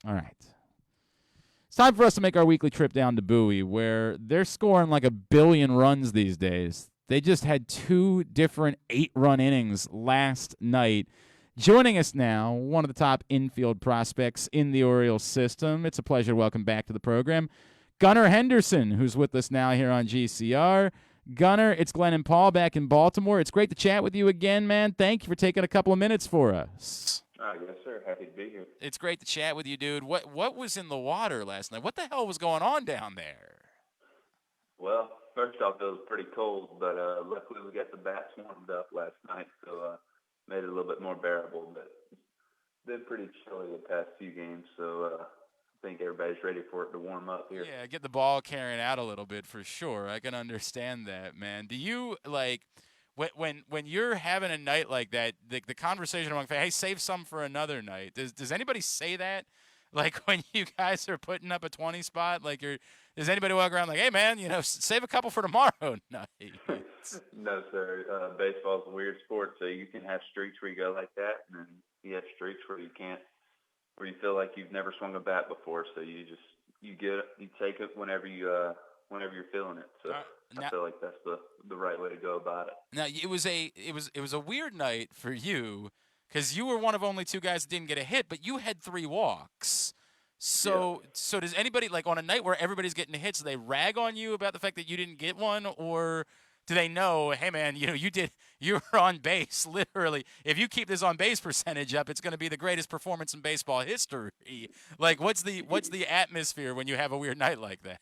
All right. It's time for us to make our weekly trip down to Bowie, where they're scoring like a billion runs these days. They just had two different 8-run innings last night. Joining us now, one of the top infield prospects in the Orioles system. It's a pleasure to welcome back to the program Gunnar Henderson, who's with us now here on GCR. Gunnar, it's Glenn and Paul back in Baltimore. It's great to chat with you again, man. Thank you for taking a couple of minutes for us. Yes, sir. Happy to be here. It's great to chat with you, dude. What was in the water last night? What the hell was going on down there? Well, first off, it was pretty cold, but luckily we got the bats warmed up last night, so made it a little bit more bearable. But it's been pretty chilly the past few games, so I think everybody's ready for it to warm up here. Yeah, get the ball carrying out a little bit for sure. I can understand that, man. Do you like when you're having a night like that, the conversation among fans, hey, save some for another night. Does anybody say that? Like when you guys are putting up a 20 spot, like does anybody walk around like, hey man, save a couple for tomorrow night? No, sir. Baseball's a weird sport, so you can have streaks where you go like that, and then you have streaks where you can't, where you feel like you've never swung a bat before. So you take it whenever you're feeling it. So I Now, feel like that's the right way to go about it. now it was a weird night for you because you were one of only two guys that didn't get a hit, but you had 3 walks. Yeah. So does anybody like on a night where everybody's getting hits, do they rag on you about the fact that you didn't get one, or do they know, hey man, you were on base literally. If you keep this on base percentage up, it's going to be the greatest performance in baseball history. Like what's the atmosphere when you have a weird night like that?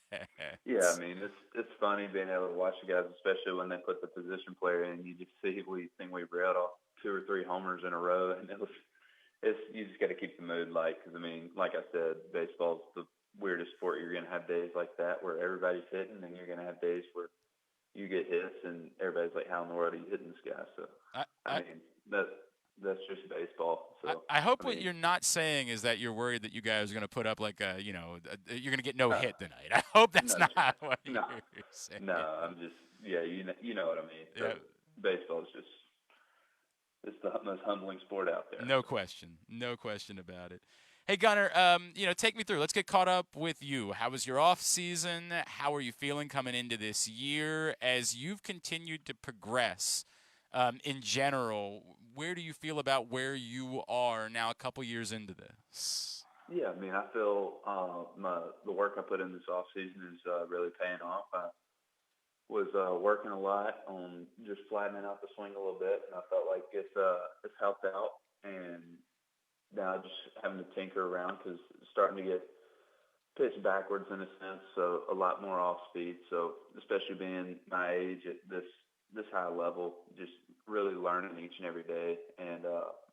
Yeah, I mean it's funny being able to watch the guys, especially when they put the position player in. You just see we think we reeled off 2 or 3 homers in a row, and it's you just got to keep the mood light because I mean, like I said, baseball's the weirdest sport. You're gonna have days like that where everybody's hitting, and you're gonna have days where you get hits, and everybody's like, "How in the world are you hitting this guy?" So I, I I mean that's just baseball. I, So I hope I what mean, you're not saying is that you're worried that you guys are going to put up like you're going to get no hit tonight. I hope that's no, not what no, you're saying. no. I'm just yeah, you know what I mean. Yeah, Baseball is just it's the most humbling sport out there. no So. question, no question about it. Hey Gunnar, take me through. Let's get caught up with you. How was your off season? How are you feeling coming into this year as you've continued to progress? In general, where do you feel about where you are now, a couple years into this? Yeah, I mean, I feel the work I put in this off season is really paying off. I was working a lot on just flattening out the swing a little bit, and I felt like it's helped out. And now just having to tinker around because it's starting to get pitched backwards in a sense, so a lot more off speed. So especially being my age at this high level, just really learning each and every day. And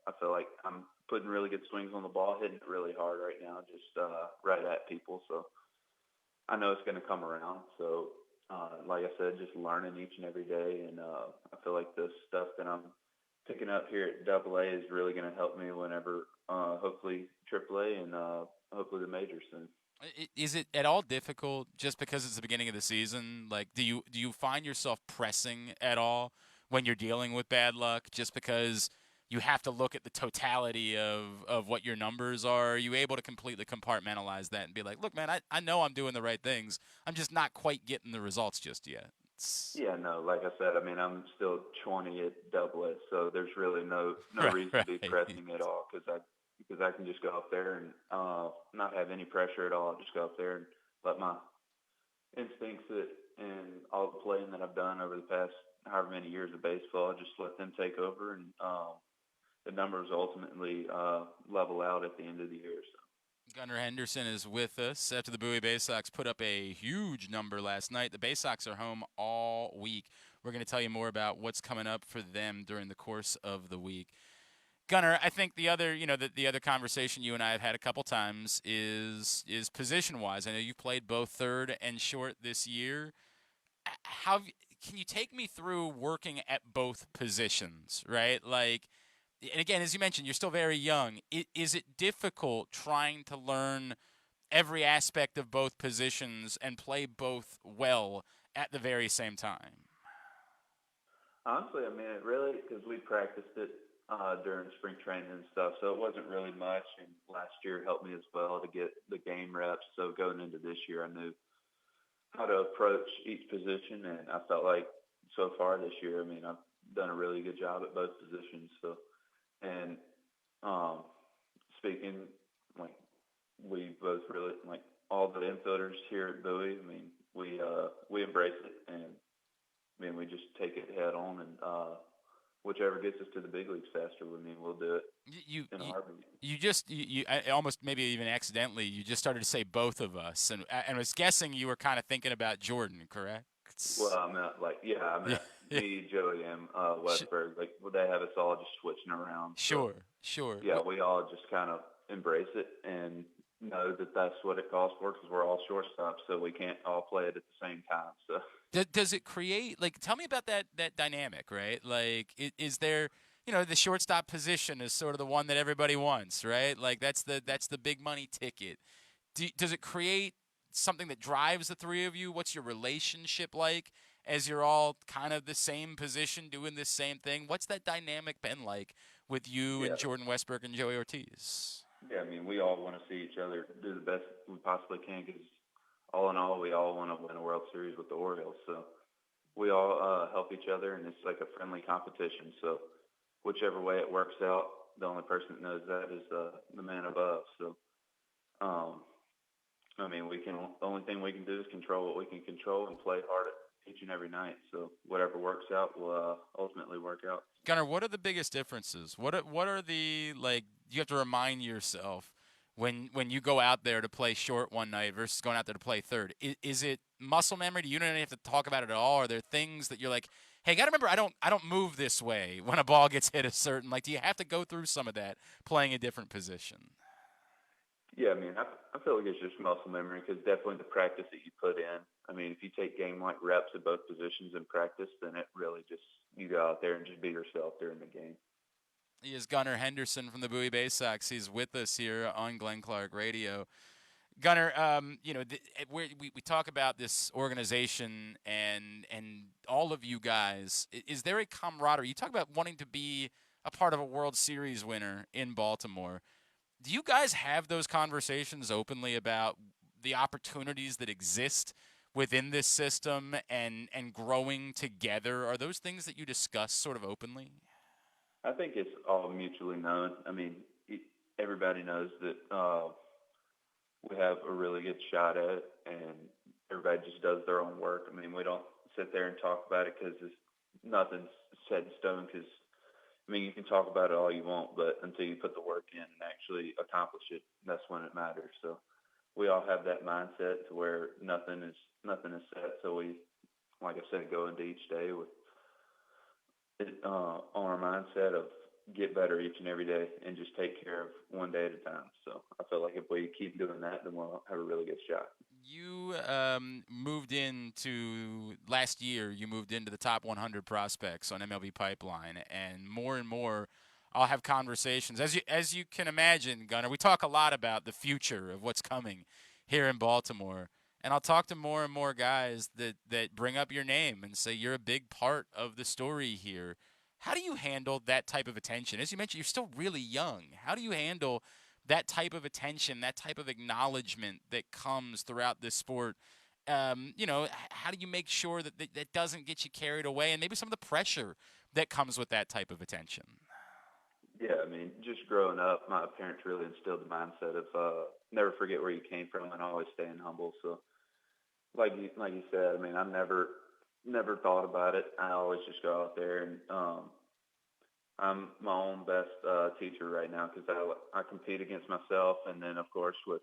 I feel like I'm putting really good swings on the ball, hitting it really hard right now, just right at people. So I know it's going to come around. So like I said, just learning each and every day. And I feel like the stuff that I'm picking up here at Double A is really going to help me whenever hopefully Triple A and hopefully the majors soon. Is it at all difficult just because it's the beginning of the season? Like, do you find yourself pressing at all when you're dealing with bad luck? Just because you have to look at the totality of what your numbers are. Are you able to completely compartmentalize that and be like, look, man, I know I'm doing the right things. I'm just not quite getting the results just yet. Yeah, no, like I said, I mean, I'm still 20 at Double A, so there's really no Right, reason to be right. pressing at all because I can just go up there and not have any pressure at all. Just go up there and let my instincts and all the playing that I've done over the past however many years of baseball, just let them take over, and the numbers ultimately level out at the end of the year. So. Gunnar Henderson is with us after the Bowie Bay Sox put up a huge number last night. The Bay Sox are home all week. We're going to tell you more about what's coming up for them during the course of the week. Gunnar, I think the other conversation you and I have had a couple times is position wise. I know you've played both third and short this year. How can you take me through working at both positions, right? Like, and again, as you mentioned, you're still very young. Is it difficult trying to learn every aspect of both positions and play both well at the very same time? Honestly, I mean, it really because we practiced it during spring training and stuff, so it wasn't really much. And last year helped me as well to get the game reps. So going into this year, I knew how to approach each position, and I felt like so far this year, I mean, I've done a really good job at both positions. So, and um, speaking, like we both really like all the infielders here at Bowie. I mean, we embrace it, and I mean we just take it head on, and whichever gets us to the big leagues faster. I mean, we'll do it You in a you heartbeat. I almost maybe even accidentally you just started to say both of us, and I was guessing you were kind of thinking about Jordan, correct? Well, I meant like yeah, I Yeah, meant yeah. me, Joey, and Westberg. Like well, they have us all just switching around. So Sure, sure. yeah, we all just kind of embrace it and know that that's what it calls for because we're all shortstops, so we can't all play it at the same time. So Does it create like? Tell me about that dynamic, right? Like, is there the shortstop position is sort of the one that everybody wants, right? Like that's the big money ticket. Does it create something that drives the three of you? What's your relationship like as you're all kind of the same position doing this same thing? What's that dynamic been like with you yeah, and Jordan Westbrook and Joey Ortiz? yeah. I mean, we all want to see each other do the best we possibly can because all in all, we all want to win a World Series with the Orioles. So we all help each other, and it's like a friendly competition. So whichever way it works out, the only person that knows that is the man above. So um, I mean, we can the only thing we can do is control what we can control and play hard each and every night. So whatever works out will ultimately work out. Gunnar, what are the biggest differences? What are the like you have to remind yourself when you go out there to play short one night versus going out there to play third? Is it muscle memory? Do you don't even have to talk about it at all? Are there things that you're like, hey, gotta remember I don't move this way when a ball gets hit a certain like? Do you have to go through some of that playing a different position? Yeah, I mean, I feel like it's just muscle memory because definitely the practice that you put in. I mean, if you take game like reps at both positions in practice, then it really just you go out there and just be yourself during the game. He is Gunnar Henderson from the Bowie Bay Sox. He's with us here on Glenn Clark Radio. Gunnar, we talk about this organization and all of you guys. Is there a camaraderie? You talk about wanting to be a part of a World Series winner in Baltimore. Do you guys have those conversations openly about the opportunities that exist within this system and growing together? Are those things that you discuss sort of openly? I think it's all mutually known. I mean, everybody knows that we have a really good shot at it, and everybody just does their own work. I mean, we don't sit there and talk about it because nothing's set in stone. Because I mean, you can talk about it all you want, but until you put the work in and actually accomplish it, that's when it matters. So we all have that mindset to where nothing is set. So we, like I said, go into each day with it on our mindset of get better each and every day and just take care of one day at a time. So I feel like if we keep doing that, then we'll have a really good shot. You moved into last year. You moved into the top 100 prospects on MLB Pipeline, and more, I'll have conversations. As you can imagine, Gunnar, we talk a lot about the future of what's coming here in Baltimore, and I'll talk to more and more guys that bring up your name and say you're a big part of the story here. How do you handle that type of attention? As you mentioned, you're still really young. How do you handle that type of attention, that type of acknowledgement that comes throughout this sport? How do you make sure that doesn't get you carried away, and maybe some of the pressure that comes with that type of attention? Yeah, I mean, just growing up, my parents really instilled the mindset of never forget where you came from and always staying humble. So, like you said, I mean, I never thought about it. I always just go out there and I'm my own best teacher right now because I compete against myself, and then of course with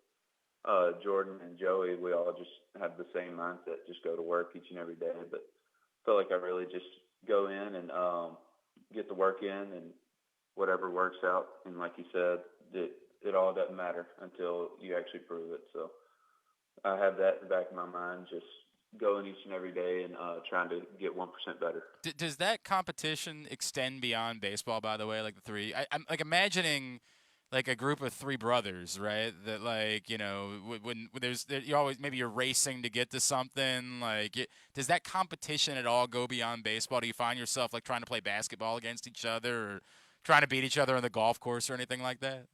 Jordan and Joey, we all just have the same mindset, just go to work each and every day. But I feel like I really just go in and get the work in, and whatever works out. And like you said, it all doesn't matter until you actually prove it. So I have that in the back of my mind, just going each and every day and trying to get 1% better. Does that competition extend beyond baseball? By the way, like the three, I'm like imagining like a group of three brothers, right? That like when you always maybe you're racing to get to something. Does that competition at all go beyond baseball? Do you find yourself like trying to play basketball against each other, or trying to beat each other on the golf course or anything like that?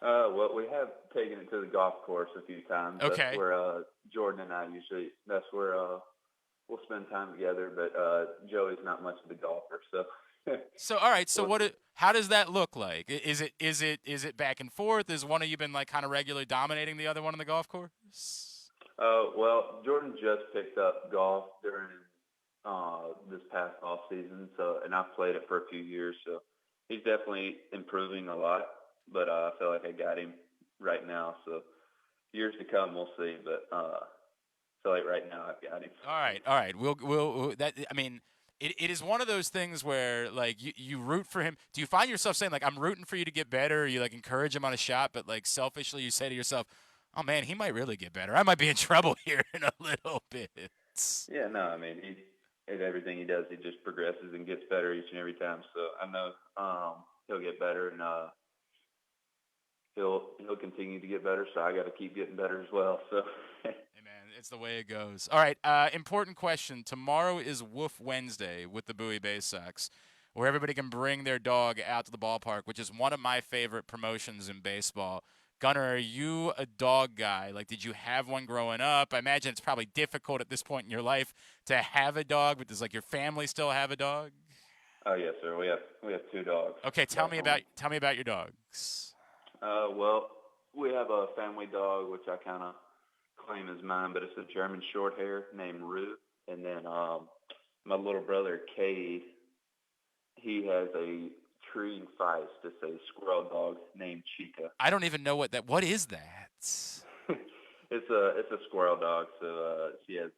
Well, we have taken it to the golf course a few times. That's Okay. where Jordan and I usually. That's where we'll spend time together. But Joey's not much of the golfer, so. So all right. So We'll- how does that look like? Is it back and forth? Is one of you been like kind of regularly dominating the other one on the golf course? Well, Jordan just picked up golf during this past off season, and I've played it for a few years, so he's definitely improving a lot. But I feel like I got him right now, so years to come we'll see. But I feel like right now I've got him. All right. We'll that. I mean, it is one of those things where like you root for him. Do you find yourself saying like I'm rooting for you to get better? Or you like encourage him on a shot, but like selfishly you say to yourself, oh man, he might really get better. I might be in trouble here in a little bit. Yeah, no, I mean everything he does, he just progresses and gets better each and every time. So I know he'll get better, and he'll continue to get better. So I got to keep getting better as well. So. Hey man, it's the way it goes. All right, important question. Tomorrow is Woof Wednesday with the Bowie Bay Sox, where everybody can bring their dog out to the ballpark, which is one of my favorite promotions in baseball. Gunnar, are you a dog guy? Like, did you have one growing up? I imagine it's probably difficult at this point in your life to have a dog, but does like your family still have a dog? Oh yes, sir. We have 2 dogs. Okay, tell me about your dogs. Well, we have a family dog, which I kind of claim as mine, but it's a German Shorthair named Rue. And then my little brother, Cade, he has a tree feist. It's a squirrel dog named Chica. I don't even know what is that? It's a squirrel dog, so she has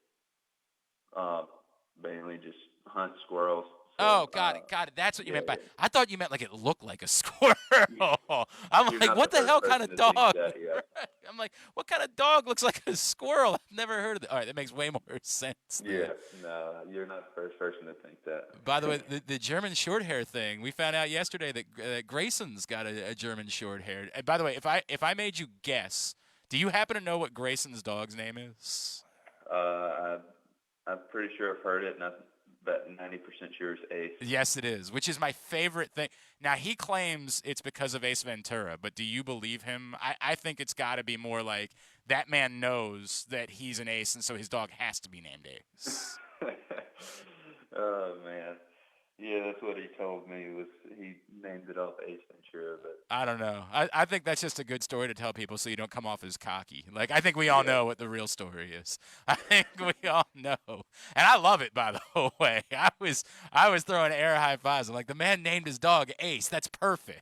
mainly just hunt squirrels. So, Oh, got it. That's what you meant by. yeah. I thought you meant like it looked like a squirrel. I'm You're like, not what the first hell kind person of to think dog? that, yeah. I'm like, what kind of dog looks like a squirrel? I've never heard of it. All right, that makes way more sense. Yeah, no, you're not the first person to think that. By the way, the German short hair thing, we found out yesterday that Grayson's got a German short hair. And by the way, if I made you guess, do you happen to know what Grayson's dog's name is? I'm pretty sure I've heard it, and I bet 90% sure it's Ace. Yes, it is, which is my favorite thing. Now, he claims it's because of Ace Ventura, but do you believe him? I think it's got to be more like that man knows that he's an ace, and so his dog has to be named Ace. Oh, man. Yeah, that's what he told me. Was he named it off Ace Ventura, but I don't know. I think that's just a good story to tell people so you don't come off as cocky. Like, I think we all know what the real story is. I think we all know. And I love it, by the way. I was throwing air high fives. I'm like, the man named his dog Ace. That's perfect.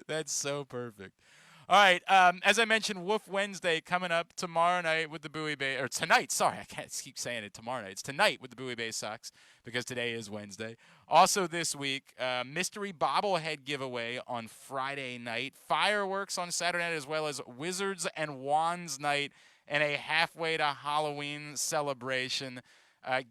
That's so perfect. All right, as I mentioned, Woof Wednesday coming up tomorrow night with the Bowie Bay, or tonight, sorry, I can't keep saying it tomorrow night. It's tonight with the Bowie Bay Sox because today is Wednesday. Also this week, mystery bobblehead giveaway on Friday night, fireworks on Saturday night, as well as Wizards and Wands night, and a halfway to Halloween celebration.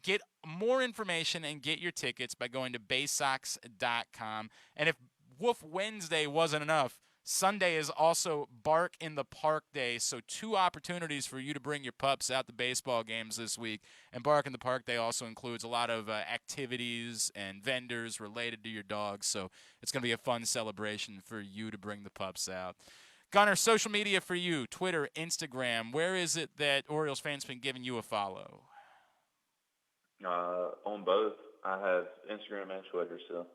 Get more information and get your tickets by going to baysox.com. And if Woof Wednesday wasn't enough, Sunday is also Bark in the Park Day, so 2 opportunities for you to bring your pups out to baseball games this week. And Bark in the Park Day also includes a lot of activities and vendors related to your dogs, so it's going to be a fun celebration for you to bring the pups out. Gunnar, social media for you, Twitter, Instagram, where is it that Orioles fans been giving you a follow? on both, I have Instagram and Twitter, so.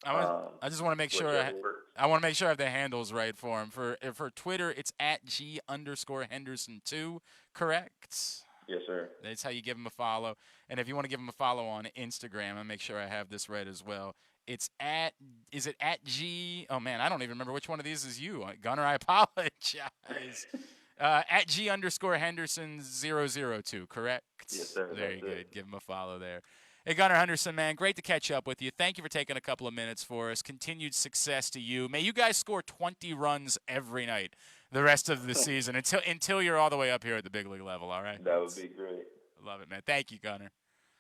I just want to make sure I want to make sure I have the handles right for him. For Twitter, it's at @G_Henderson2, correct? Yes, sir. That's how you give him a follow. And if you want to give him a follow on Instagram, I'll make sure I have this right as well. Is it at G? Oh man, I don't even remember which one of these is you, Gunnar. I apologize. At G_Henderson002, correct? Yes, sir. Very good. Give him a follow there. Hey, Gunnar Henderson, man, great to catch up with you. Thank you for taking a couple of minutes for us. Continued success to you. May you guys score 20 runs every night the rest of the season until you're all the way up here at the big league level, all right? That would be great. Love it, man. Thank you, Gunnar.